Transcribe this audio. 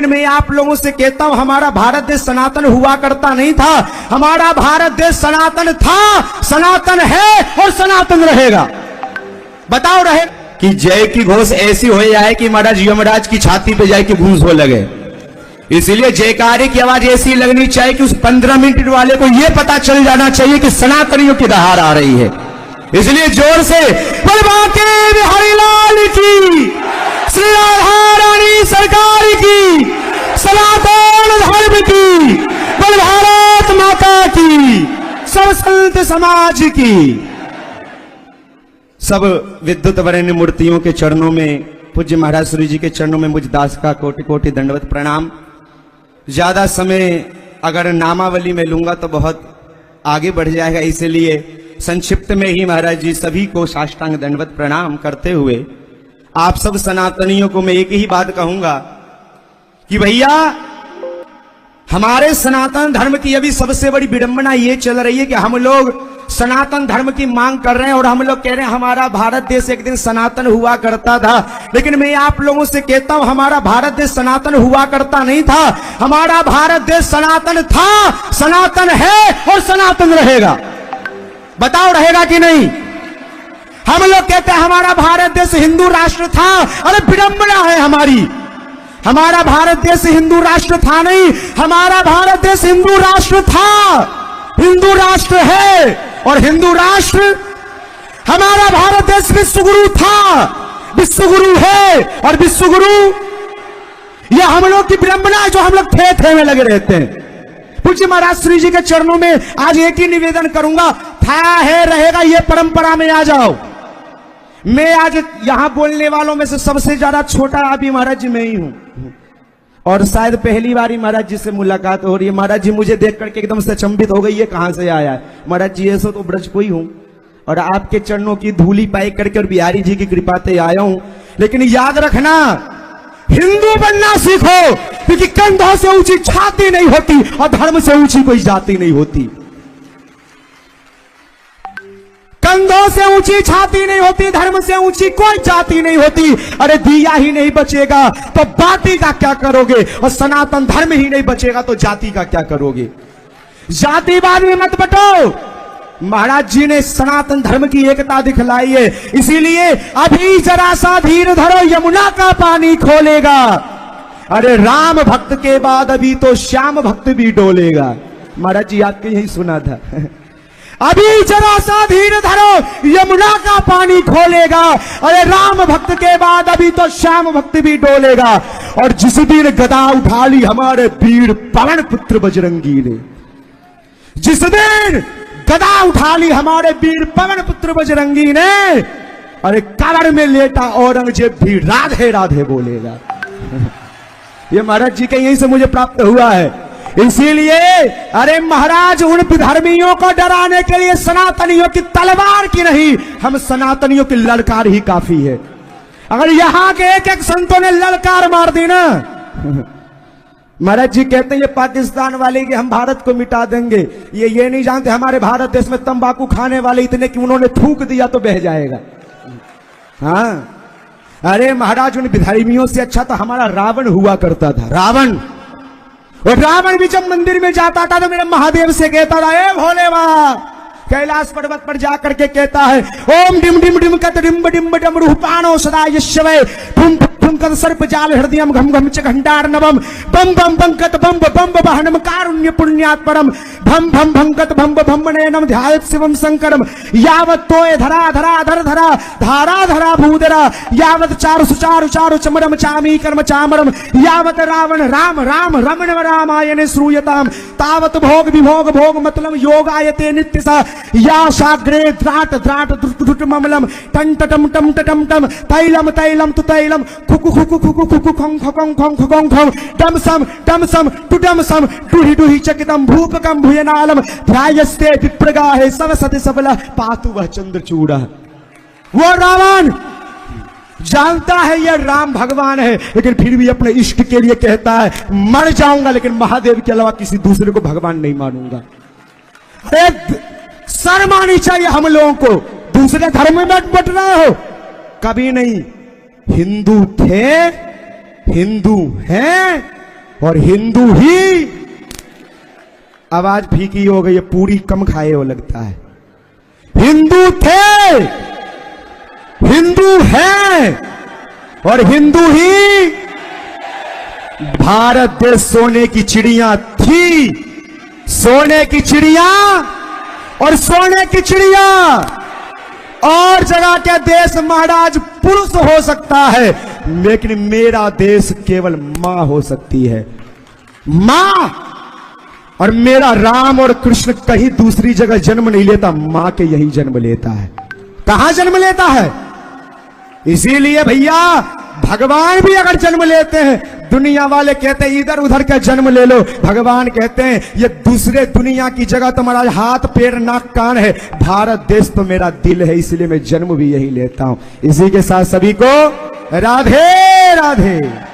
लेकिन मैं आप लोगों से कहता हूं हमारा भारत देश सनातन हुआ करता नहीं था। हमारा भारत देश सनातन था, सनातन है और सनातन रहेगा। बताओ रहे कि जय की घोष ऐसी हो जाए कि महाराज यमराज की छाती पे जाए कि गूंज हो लगे। इसलिए जयकारे की आवाज ऐसी लगनी चाहिए कि उस 15 मिनट वाले को यह पता चल जाना चाहिए कि सनातनियों की दहाड़ आ रही है। इसलिए जोर से बलवा के बिहारी लाल की, श्री राधा रानी सरकार की, सनातन धर्म की, बल भारत माता की, सब संत समाज की, सब विद्युत वरेण्य मूर्तियों के चरणों में, पूज्य महाराज सूर्य जी के चरणों में मुझ दास का कोटि कोटि दंडवत प्रणाम। ज्यादा समय अगर नामावली में लूंगा तो बहुत आगे बढ़ जाएगा, इसलिए संक्षिप्त में ही महाराज जी सभी को साष्टांग दंडवत प्रणाम करते हुए आप सब सनातनियों को मैं एक ही बात कहूंगा कि भैया हमारे सनातन धर्म की अभी सबसे बड़ी विडंबना ये चल रही है कि हम लोग सनातन धर्म की मांग कर रहे हैं और हम लोग कह रहे हैं हमारा भारत देश एक दिन सनातन हुआ करता था। लेकिन मैं आप लोगों से कहता हूं हमारा भारत देश सनातन हुआ करता नहीं था। हमारा भारत देश सनातन था, सनातन है और सनातन रहेगा। बताओ रहेगा कि नहीं? हम लोग कहते हैं हमारा भारत देश हिंदू राष्ट्र था। अरे विडंबना है हमारी, हमारा भारत देश हिंदू राष्ट्र था नहीं, हमारा भारत देश हिंदू राष्ट्र था, हिंदू राष्ट्र है और हिंदू राष्ट्र। हमारा भारत देश विश्वगुरु था, विश्वगुरु है और विश्वगुरु ये हम लोग की विडंबना है जो हम लोग थे में लगे रहते हैं। पूज्य महाराज श्री जी के चरणों में आज एक ही निवेदन करूंगा, था है रहेगा, ये परंपरा में आ जाओ। मैं आज यहां बोलने वालों में से सबसे ज्यादा छोटा अभी महाराज जी मैं ही हूं और शायद पहली बार ही महाराज जी से मुलाकात हो रही है। महाराज जी मुझे देख करके एकदम से अचंभित हो गई, ये कहां से आया है। महाराज जी ऐसा तो ब्रज को ही हूं और आपके चरणों की धूली पाई करके और बिहारी जी की कृपा से आया हूं। लेकिन याद रखना, हिंदू बनना सीखो, क्योंकि कंधों से ऊंची छाती नहीं होती और धर्म से ऊंची कोई जाति नहीं होती। कंधों से ऊंची छाती नहीं होती, धर्म से ऊंची कोई जाति नहीं होती। अरे दिया ही नहीं बचेगा तो बाती का क्या करोगे, और सनातन धर्म ही नहीं बचेगा तो जाति का क्या करोगे। जातिवाद में मत बटो। महाराज जी ने सनातन धर्म की एकता दिखलाई है, इसीलिए अभी जरा सा धीर धरो, यमुना का पानी खोलेगा। अरे राम भक्त के बाद अभी तो श्याम भक्त भी डोलेगा। महाराज जी आपके यही सुना था। अभी जरा सा धीर धरो, यमुना का पानी खोलेगा। अरे राम भक्त के बाद अभी तो श्याम भक्त भी डोलेगा। और जिस दिन गदा उठा ली हमारे वीर पवन पुत्र बजरंगी ने, जिस दिन गदा उठा ली हमारे वीर पवन पुत्र बजरंगी ने, अरे कब्र में लेटा औरंगजेब भी राधे राधे बोलेगा। ये महाराज जी के यहीं से मुझे प्राप्त हुआ है। इसीलिए अरे महाराज उन विधर्मियों को डराने के लिए सनातनियों की तलवार की नहीं, हम सनातनियों की ललकार ही काफी है। अगर यहां के एक एक संतों ने ललकार मार दी ना, महाराज जी कहते हैं ये पाकिस्तान वाले कि हम भारत को मिटा देंगे, ये नहीं जानते हमारे भारत देश में तंबाकू खाने वाले इतने कि उन्होंने थूक दिया तो बह जाएगा। हाँ, अरे महाराज उन विधर्मियों से अच्छा तो हमारा रावण हुआ करता था। रावण, और रावण भी जब मंदिर में जाता था तो मेरे महादेव से कहता था, ए भोले बाबा, कैलाश पर्वत पर जाकर के कहता है, ओम डिम डिम डिम कत डिम्ब डिम्ब डम रूपाणो सदा यशवे ठुम ठुम कत सर्प जाल हृदयम घम घम च घंटार नवम बम बम बंकत बम बम बहनम कारुण्य पुण्यात् परम भम भम भंकत भम भम नयनम ध्यायत शिवम शंकरम यावत तोय धरा धरा धर धरा धारा धरा भूधरा यावत चारु सुचारु चारु चमरम चामी कर्म चामरम यावत रावण राम राम रमण रामायणे श्रूयताम तावत भोग विभोग भोग मतलब योगायते नित्य सा या साग्रे द्राट द्राट द्रुट ममलम टन टम टम टम टम तैलम तैलम तु तैलम खुकु खुकु खुकु खुकु खं खं खं खं खं डम सम टुडम सम टुहि टुहि चकितम भूपकम भुयनालम ध्यायस्ते विप्रगाहे सब सति सबला पातु वह चंद्रचूड़ा। वो रावण जानता है ये राम भगवान है, लेकिन फिर भी अपने इष्ट के लिए कहता है मर जाऊंगा लेकिन महादेव के अलावा किसी दूसरे को भगवान नहीं मानूंगा। शर्म आनी चाहिए हम लोगों को। दूसरे धर्म में बट रहे हो, कभी नहीं। हिंदू थे, हिंदू हैं और हिंदू ही, आवाज फीकी हो गई है, पूरी कम खाए हो लगता है। हिंदू थे, हिंदू हैं और हिंदू ही। भारत देश सोने की चिड़िया थी, सोने की चिड़िया, और सोने की चिड़िया और जगह के देश महाराज पुरुष हो सकता है, लेकिन मेरा देश केवल मां हो सकती है, मां। और मेरा राम और कृष्ण कहीं दूसरी जगह जन्म नहीं लेता, मां के यही जन्म लेता है। कहां जन्म लेता है? इसीलिए भैया भगवान भी अगर जन्म लेते हैं, दुनिया वाले कहते हैं इधर उधर का जन्म ले लो, भगवान कहते हैं ये दूसरे दुनिया की जगह तुम्हारा हाथ पैर नाक कान है, भारत देश तो मेरा दिल है, इसलिए मैं जन्म भी यही लेता हूं। इसी के साथ सभी को राधे राधे।